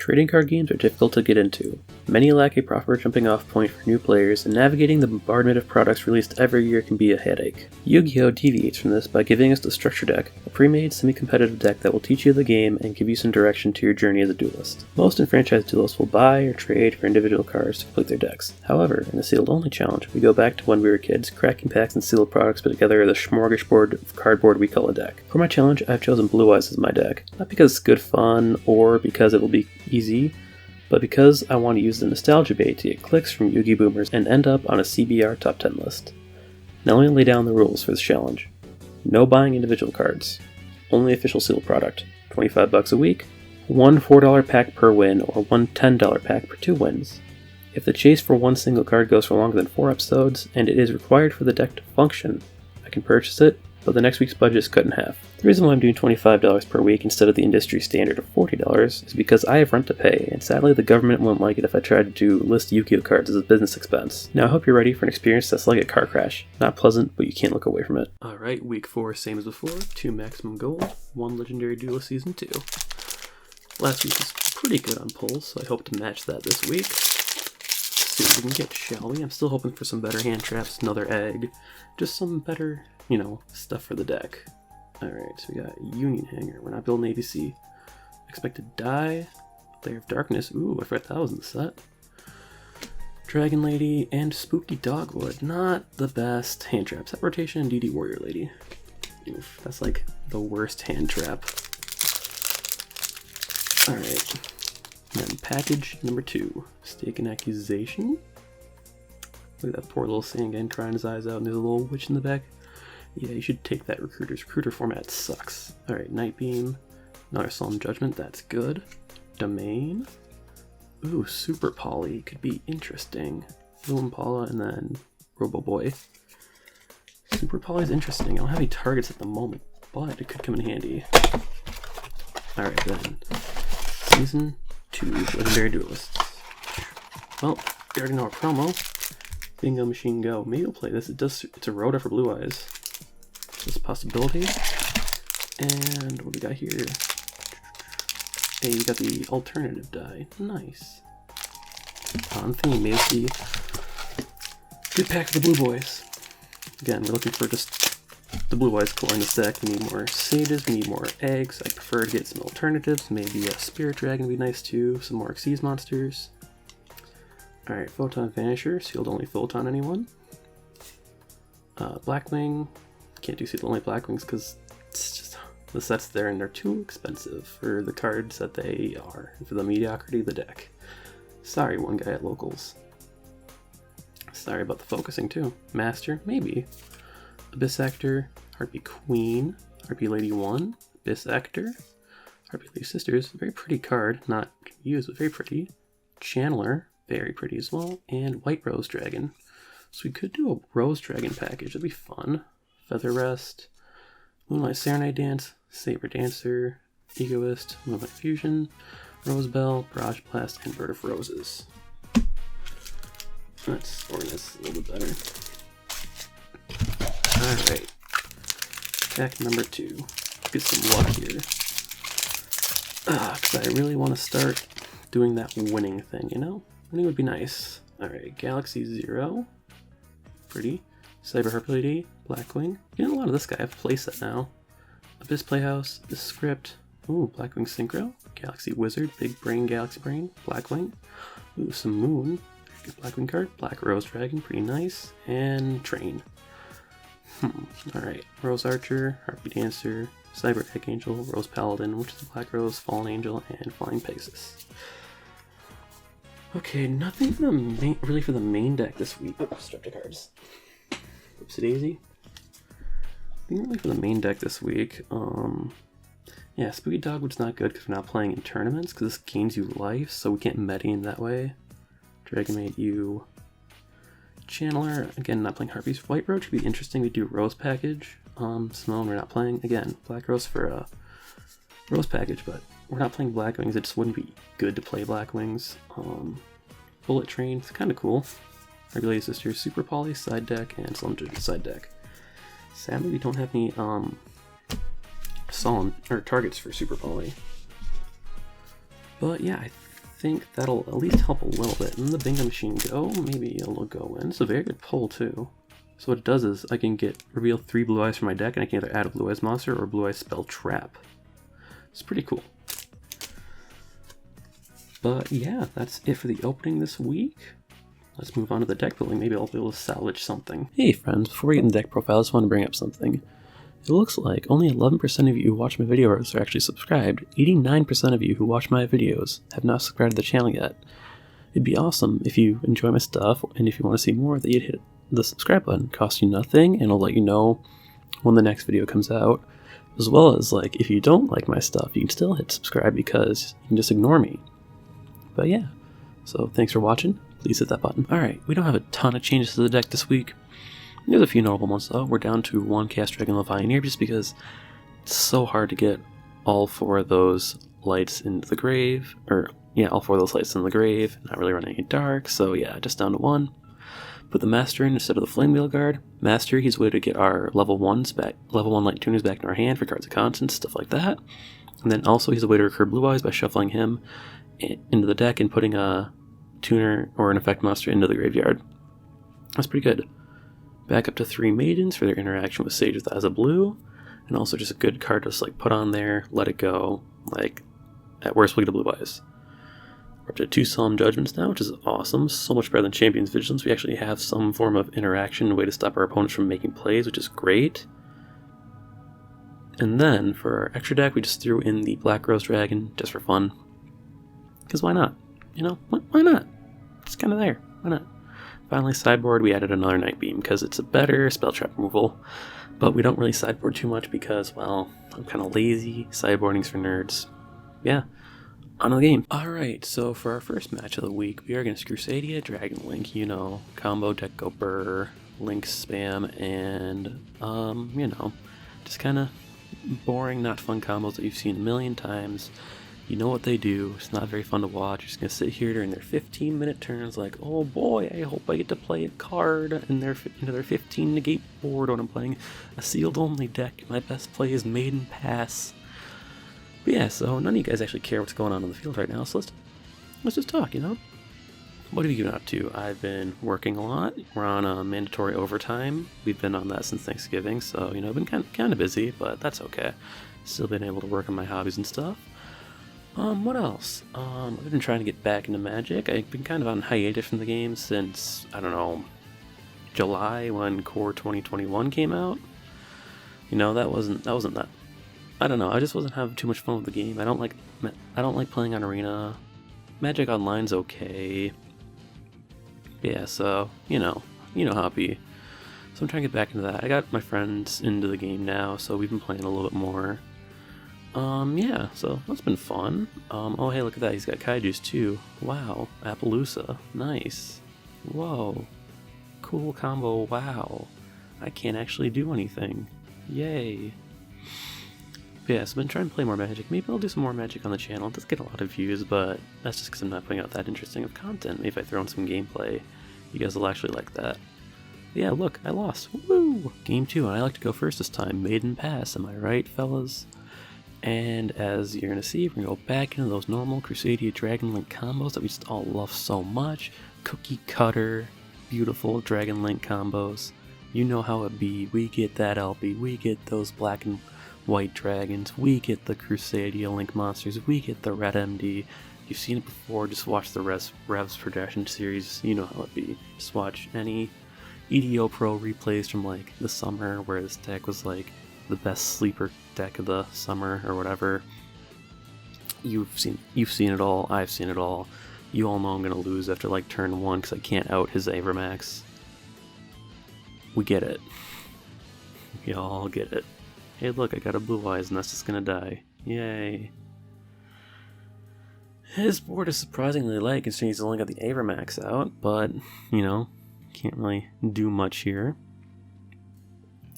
Trading card games are difficult to get into. Many lack a proper jumping off point for new players, and navigating the bombardment of products released every year can be a headache. Yu-Gi-Oh! Deviates from this by giving us the Structure Deck, a pre-made semi-competitive deck that will teach you the game and give you some direction to your journey as a duelist. Most enfranchised duelists will buy or trade for individual cards to complete their decks. However, in the Sealed Only Challenge, we go back to when we were kids, cracking packs and sealed products put together as a smorgasbord of cardboard we call a deck. For my challenge, I've chosen Blue Eyes as my deck, not because it's good fun or because it will be easy, but because I want to use the nostalgia bait to get clicks from Yu-Gi boomers and end up on a CBR top 10 list. Now let me lay down the rules for this challenge. No buying individual cards. Only official sealed product. $25 a week. One $4 pack per win or one $10 pack per 2 wins. If the chase for one single card goes for longer than 4 episodes and it is required for the deck to function, I can purchase it, but the next week's budget is cut in half. The reason why I'm doing $25 per week instead of the industry standard of $40 is because I have rent to pay, and sadly the government won't like it if I try to list Yu-Gi-Oh cards as a business expense. Now I hope you're ready for an experience that's like a car crash. Not pleasant, but you can't look away from it. Alright, week 4, same as before. 2 maximum gold, 1 legendary duelist season 2. Last week was pretty good on pulls, so I hope to match that this week. Let's see what we can get, shall we? I'm still hoping for some better hand traps, another egg, just some better, stuff for the deck. Alright, so we got Union Hanger. We're not building ABC. Expected Die. Layer of Darkness. Ooh, I forgot that was in the set. Dragon Lady and Spooky Dogwood. Not the best hand traps. Set Rotation and DD Warrior Lady. Oof, that's like the worst hand trap. Alright. Then package number 2. Stake and Accusation. Look at that poor little Sangan crying his eyes out and there's a little witch in the back. Yeah, you should take that Recruiter format sucks. Alright, Night Beam. Another Solemn Judgment, that's good. Domain. Ooh, Super Poly could be interesting. Blue Impala and then Robo Boy. Super Poly is interesting. I don't have any targets at the moment, but it could come in handy. Alright then. Season 2 Legendary Duelists. Well, you already know our promo. Bingo Machine Go. Maybe I'll play this. It's a Rhoda for Blue Eyes. This possibility. And what we got here? Hey, we got the alternative die. Nice. On theme, maybe the good pack of the Blue Boys. Again, we're looking for just the Blue Eyes core in this deck. We need more sages, we need more eggs. I prefer to get some alternatives. Maybe a Spirit Dragon would be nice too. Some more Xyz monsters. Alright, Photon Vanisher. Sealed only Photon anyone. Blackwing. Can't do sealed only Blackwings because it's just the sets there and they're too expensive for the cards that they are, and for the mediocrity of the deck. Sorry, one guy at Locals. Sorry about the focusing too. Master, maybe. Abyss Actor, Harpy Queen, Harpy Lady 1, Abyss Actor, Harpy Lady Sisters, very pretty card, not used, but very pretty. Channeler, very pretty as well, and White Rose Dragon. So we could do a Rose Dragon package, that'd be fun. Feather Rest, Moonlight Serenade Dance, Saber Dancer, Egoist, Moonlight Fusion, Rose Bell, Barrage Blast, and Bird of Roses. Let's organize a little bit better. Alright. Pack number 2. Get some luck here. Because I really want to start doing that winning thing, Winning would be nice. Alright, Galaxy Zero. Pretty. Cyber Harpy Lady, Blackwing. Getting a lot of this guy. I have a playset now. Abyss Playhouse, Abyss Script. Ooh, Blackwing Synchro. Galaxy Wizard, Big Brain, Galaxy Brain. Blackwing. Ooh, some Moon. Good Blackwing card. Black Rose Dragon, pretty nice. And Train. Alright. Rose Archer, Harpy Dancer, Cyber Archangel, Rose Paladin, which is Black Rose, Fallen Angel, and Flying Pegasus. Okay, nothing for the main deck this week. Oh, stripped of cards. Oopsie daisy. Nothing really for the main deck this week. Yeah, Spooky Dogwood's not good because we're not playing in tournaments, because this gains you life, so we can't meta in that way. Dragon Maid you. Channeler, again, not playing Harpies. White Roach would be interesting. We do Rose package. Simone, we're not playing. Again, Black Rose for a Rose package, but we're not playing Blackwings. It just wouldn't be good to play Blackwings. Bullet Train, it's kind of cool. Regulated Sisters, Super Poly, side deck, and Solemn Judgment side deck. Sadly, we don't have any targets for Super Poly. But yeah, I think that'll at least help a little bit. And the bingo machine go, maybe it'll go in. It's a very good pull too. So what it does is I can reveal 3 blue eyes from my deck, and I can either add a blue eyes monster or a blue eyes spell trap. It's pretty cool. But yeah, that's it for the opening this week. Let's move on to the deck building. Maybe I'll be able to salvage something. Hey friends, before we get in the deck profile, I just want to bring up something. It looks like only 11% of you who watch my videos are actually subscribed. 89% of you who watch my videos have not subscribed to the channel yet. It'd be awesome if you enjoy my stuff, and if you want to see more, that you'd hit the subscribe button. It costs you nothing, and it'll let you know when the next video comes out. As well as, like, if you don't like my stuff, you can still hit subscribe because you can just ignore me. But yeah, so thanks for watching. Please hit that button. Alright, we don't have a ton of changes to the deck this week. There's a few notable ones though. We're down to 1 Cast Dragon Pioneer just because it's so hard to get all 4 of those lights into the grave. Or, yeah, all 4 of those lights in the grave. Not really running any dark, so yeah, just down to 1. Put the Master in instead of the Flame Wheel Guard. Master, he's a way to get our level 1 light tuners back in our hand for cards of conscience, stuff like that. And then also he's a way to recur Blue Eyes by shuffling him into the deck and putting a tuner or an effect monster into the graveyard. That's pretty good. Back up to 3 Maidens for their interaction with Sage with As a Blue, and also just a good card to just like put on there, let it go, like at worst we'll get a Blue Eyes. We're up to 2 Solemn Judgments now, which is awesome, so much better than Champion's Vigilance. We actually have some form of interaction, a way to stop our opponents from making plays, which is great. And then for our extra deck, we just threw in the Black Rose Dragon just for fun. Because why not? You know, why not? It's kind of there. Why not? Finally, sideboard, we added another Night Beam because it's a better spell trap removal, but we don't really sideboard too much because, well, I'm kind of lazy. Sideboarding's for nerds. Yeah, on to the game. Alright, so for our first match of the week, we are against Crusadia, Dragon Link, you know, combo, deck go burr, link spam, and, you know, just kind of boring, not fun combos that you've seen a million times. You know what they do. It's not very fun to watch. You're just going to sit here during their 15-minute turns like, oh boy, I hope I get to play a card into their 15 negate board when I'm playing a sealed-only deck. My best play is Maiden Pass. But yeah, so none of you guys actually care what's going on the field right now, so let's just talk, you know? What have you been up to? I've been working a lot. We're on a mandatory overtime. We've been on that since Thanksgiving, so, you know, I've been kind of busy, but that's okay. Still been able to work on my hobbies and stuff. What else? I've been trying to get back into Magic. I've been kind of on hiatus from the game since, I don't know, July when Core 2021 came out. You know, that wasn't that. I don't know, I just wasn't having too much fun with the game. I don't like playing on Arena. Magic Online's okay. Yeah, so, you know how it be. So I'm trying to get back into that. I got my friends into the game now, so we've been playing a little bit more. Yeah, so that's been fun. Oh hey, look at that, he's got Kaijus too. Wow, Appaloosa, nice. Whoa, cool combo, wow. I can't actually do anything. Yay. But yeah, so I've been trying to play more Magic. Maybe I'll do some more Magic on the channel. It does get a lot of views, but that's just because I'm not putting out that interesting of content. Maybe if I throw in some gameplay, you guys will actually like that. But yeah, look, I lost. Woo! Game 2, and I like to go first this time. Maiden Pass, am I right, fellas? And as you're going to see, we're going to go back into those normal Crusadia Dragon Link combos that we just all love so much. Cookie cutter, beautiful Dragon Link combos. You know how it be. We get that LP, we get those black and white dragons, we get the Crusadia Link monsters, we get the red MD. You've seen it before, just watch the Revs Progression series, you know how it be. Just watch any EDO Pro replays from like the summer where this deck was like the best sleeper deck of the summer or whatever. You've seen it all, I've seen it all. You all know I'm gonna lose after like turn 1 because I can't out his Avermax. We get it. We all get it. Hey look, I got a Blue Eyes and that's just gonna die. Yay. His board is surprisingly light considering he's only got the Avermax out, but, you know, can't really do much here.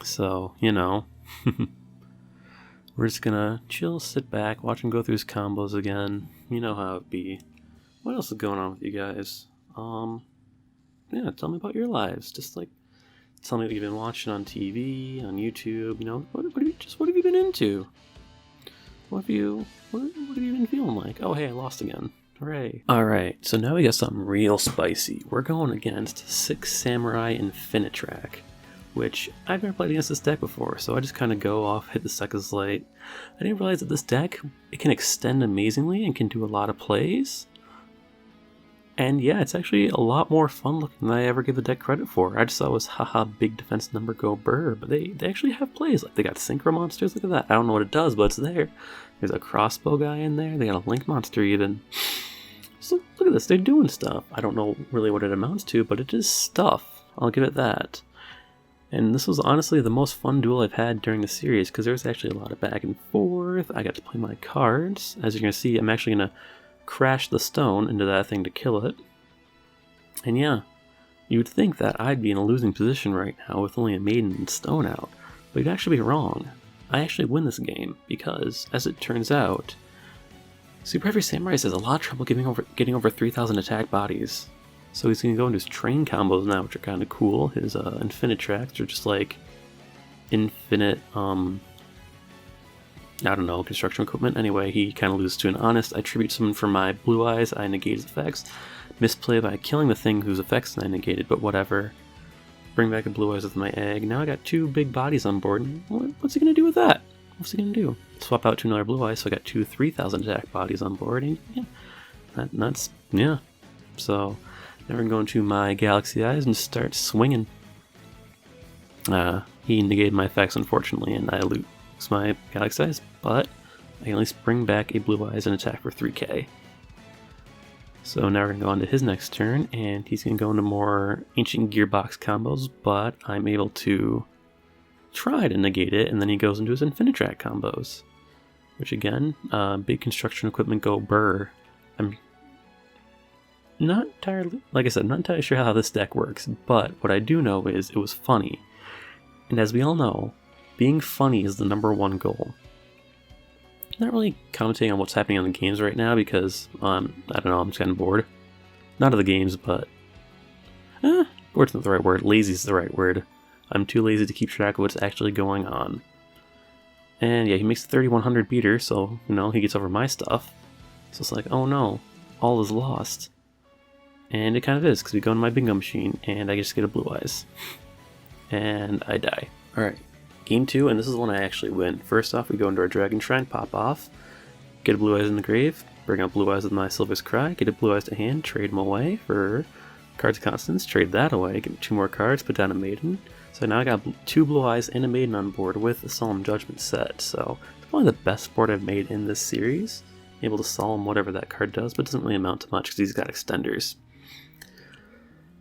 So, you know, we're just gonna chill, sit back, watch him go through his combos again. You know how it be. What else is going on with you guys? Yeah, tell me about your lives. Just like, tell me what you've been watching on TV, on YouTube. You know, what have you been into? What have you been feeling like? Oh, hey, I lost again. Hooray. Alright, so now we got something real spicy. We're going against 6 Samurai Infinitrack, which I've never played against this deck before, so I just kind of go off, hit the Sekka's Light. I didn't realize that this deck, it can extend amazingly and can do a lot of plays. And yeah, it's actually a lot more fun looking than I ever give the deck credit for. I just thought it was haha big defense number go brr, but they actually have plays. Like they got synchro monsters, look at that. I don't know what it does, but it's there. There's a crossbow guy in there, they got a link monster even. So look at this, they're doing stuff. I don't know really what it amounts to, but it is stuff. I'll give it that. And this was honestly the most fun duel I've had during the series, because there's actually a lot of back and forth. I got to play my cards. As you're going to see, I'm actually going to crash the stone into that thing to kill it. And yeah, you would think that I'd be in a losing position right now with only a maiden and stone out, but you'd actually be wrong. I actually win this game, because, as it turns out, Super Heavy Samurai has a lot of trouble getting over 3,000 attack bodies. So he's going to go into his train combos now, which are kind of cool. His Infinitracks are just like infinite, I don't know, construction equipment. Anyway, he kind of loses to an Honest. I tribute someone for my Blue Eyes, I negate his effects. Misplay by killing the thing whose effects I negated, but whatever. Bring back a Blue Eyes with my Egg. Now I got 2 big bodies on board. What's he going to do with that? What's he going to do? Swap out to another Blue Eyes, so I got 2 3,000 attack bodies on board. And yeah, that's, yeah. So now we're going to go into my Galaxy Eyes and start swinging. He negated my effects, unfortunately, and I lose my Galaxy Eyes, but I can at least bring back a Blue Eyes and attack for 3k. So now we're going to go on to his next turn, and he's going to go into more Ancient Gearbox combos, but I'm able to try to negate it, and then he goes into his Infinitrack combos. Which again, big construction equipment go burr. I'm not entirely, like I said, I'm not entirely sure how this deck works, but what I do know is it was funny. And as we all know, being funny is the #1 goal. I'm not really commenting on what's happening on the games right now because, I don't know, I'm just kind of bored. Not of the games, but... bored's not the right word, lazy's the right word. I'm too lazy to keep track of what's actually going on. And yeah, he makes a 3100 beater, so, you know, he gets over my stuff. So it's like, oh no, all is lost. And it kind of is, because we go into my bingo machine, and I just get a Blue Eyes. And I die. Alright, game 2, and this is the one I actually win. First off, we go into our Dragon Shrine, pop off, get a Blue Eyes in the grave, bring out Blue Eyes with my Silver's Cry, get a Blue Eyes to hand, trade them away for Cards of Constance, trade that away, get 2 more cards, put down a Maiden. So now I got 2 Blue Eyes and a Maiden on board with a Solemn Judgment set, so it's probably the best board I've made in this series. Able to Solemn whatever that card does, but it doesn't really amount to much because he's got extenders.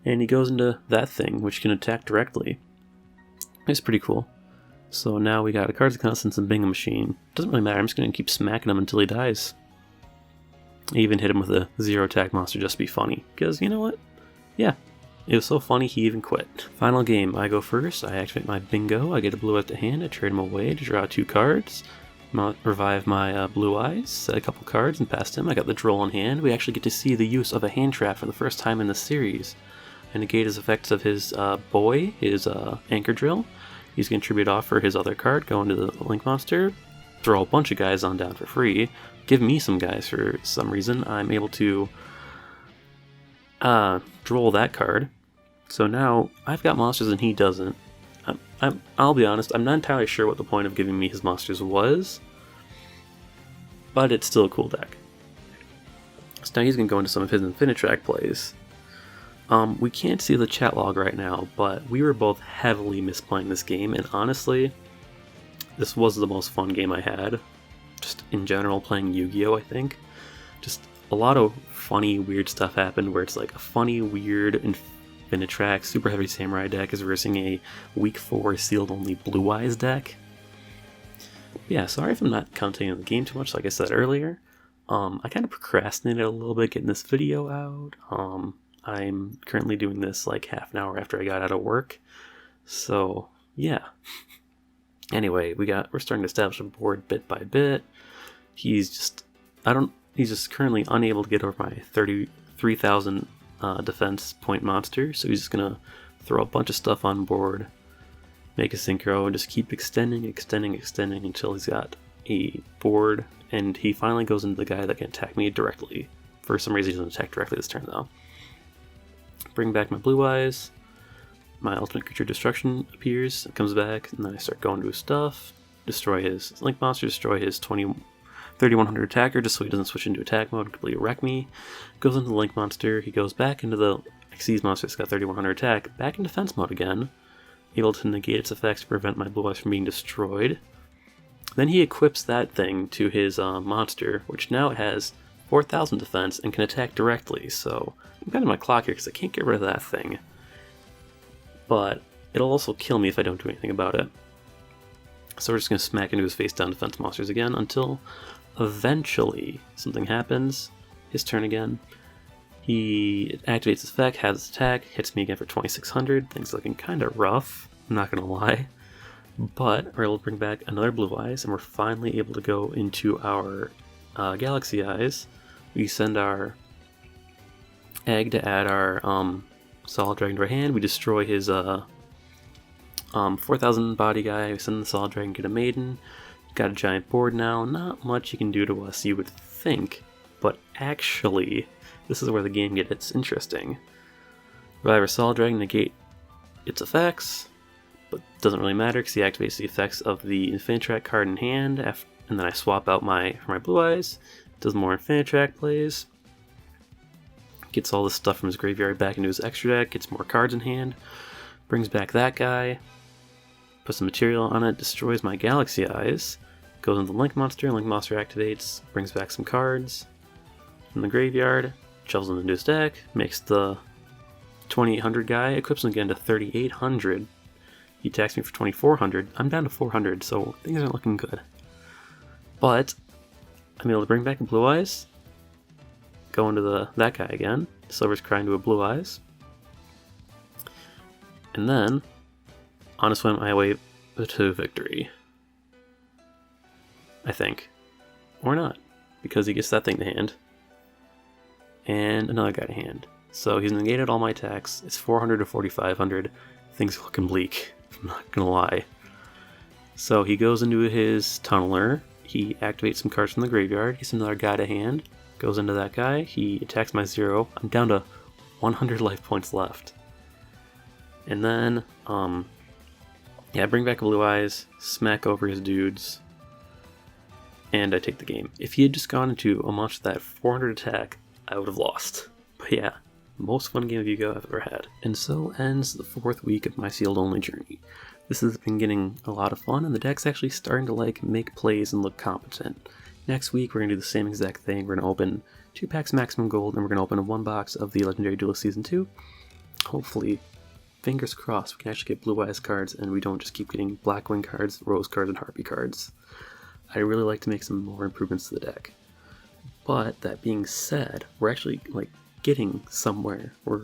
And he goes into that thing, which can attack directly. It's pretty cool. So now we got a Cards of Constance and Bingo Machine. Doesn't really matter, I'm just going to keep smacking him until he dies. I even hit him with a 0 attack monster just to be funny, because you know what? Yeah. It was so funny he even quit. Final game, I go first, I activate my bingo, I get a Blue Eyes to hand, I trade him away to draw 2 cards, revive my Blue Eyes, set a couple cards and past him, I got the Droll in hand. We actually get to see the use of a hand trap for the first time in the series. I negate his effects of his boy, his Anchor Drill. He's going to tribute off for his other card, go into the Link Monster, throw a bunch of guys on down for free, give me some guys for some reason. I'm able to Droll that card. So now, I've got monsters and he doesn't. I'll be honest, I'm not entirely sure what the point of giving me his monsters was, but it's still a cool deck. So now he's going to go into some of his Infinitrack plays. We can't see the chat log right now, but we were both heavily misplaying this game, and honestly, this was the most fun game I had. Just in general, playing Yu-Gi-Oh, I think. Just a lot of funny, weird stuff happened where it's like a funny, weird Infinitrack Super Heavy Samurai deck is versing a week 4 sealed only Blue Eyes deck. Yeah, sorry if I'm not commenting on the game too much, like I said earlier. I kind of procrastinated a little bit getting this video out. I'm currently doing this like half an hour after I got out of work. So, yeah. Anyway, we're starting to establish a board bit by bit. He's just currently unable to get over my 33,000 defense point monster, so he's just gonna throw a bunch of stuff on board, make a synchro, and just keep extending until he's got a board, and he finally goes into the guy that can attack me directly For some reason, he doesn't attack directly this turn, though. Bring back my Blue Eyes. My Ultimate Creature Destruction appears, it comes back, and then I start going to his stuff. Destroy his Link Monster, destroy his 3100 attacker, just so he doesn't switch into attack mode and completely wreck me. Goes into the Link Monster, he goes back into the Xyz monster that's got 3100 attack, back in defense mode again, able to negate its effects to prevent my Blue Eyes from being destroyed. Then he equips that thing to his monster, which now it has 4000 defense and can attack directly, so I'm kind of my clock here because I can't get rid of that thing. But it'll also kill me if I don't do anything about it. So we're just going to smack into his face down defense monsters again until eventually something happens. His turn again. He activates his effect, has his attack, hits me again for 2600. Things looking kind of rough, I'm not going to lie. But we're able to bring back another Blue Eyes, and we're finally able to go into our Galaxy Eyes. We send our egg to add our Solid Dragon to our hand. We destroy his 4000 body guy. We send the Solid Dragon, get a Maiden. Got a giant board now. Not much you can do to us, you would think, but actually, this is where the game gets interesting. Revive our Solid Dragon, negate its effects, but it doesn't really matter because he activates the effects of the Infinitrack card in hand, and then I swap out for my Blue Eyes. Does more Infinitrack plays. Gets all this stuff from his graveyard back into his extra deck, gets more cards in hand, brings back that guy, puts some material on it, destroys my Galaxy Eyes, goes into the Link Monster activates, brings back some cards from the graveyard, shovels them into his deck, makes the 2800 guy, equips him again to 3800. He attacks me for 2400. I'm down to 400, so things aren't looking good. But I'm able to bring back a Blue Eyes, go into that guy again, Silver's Cry into a Blue Eyes, and then on a swim my way to victory. I think. Or not, because he gets that thing to hand. And another guy to hand. So he's negated all my attacks. It's 400 to 4500. Things are looking bleak, I'm not gonna lie. So he goes into his Tunneler. He activates some cards from the graveyard. He's another guy to hand. Goes into that guy. He attacks my 0. I'm down to 100 life points left. And then, bring back a Blue Eyes, smack over his dudes, and I take the game. If he had just gone into a monster that 400 attack, I would have lost. But yeah, most fun game of Yu-Gi-Oh! I've ever had. And so ends the 4th week of my sealed-only journey. This has been getting a lot of fun, and the deck's actually starting to make plays and look competent. Next week, we're going to do the same exact thing. We're going to open 2 packs Maximum Gold, and we're going to open 1 box of the Legendary Duelist Season 2. Hopefully, fingers crossed, we can actually get Blue Eyes cards, and we don't just keep getting Blackwing cards, Rose cards, and Harpy cards. I'd really like to make some more improvements to the deck. But, that being said, we're actually, getting somewhere, where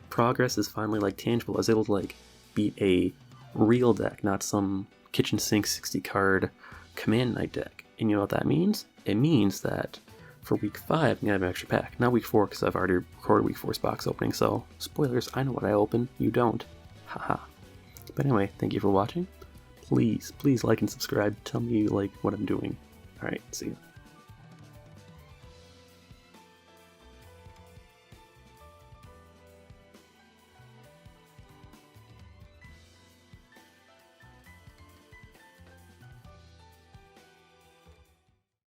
progress is finally, tangible. I was able to, beat a real deck, not some kitchen sink 60 card Command Knight deck. And you know what that means? It means that for week 5, I'm gonna have an extra pack. Not week 4, because I've already recorded week 4's box opening, so spoilers, I know what I open, you don't. Haha. But anyway, thank you for watching. Please like and subscribe. Tell me you like what I'm doing. Alright, see you.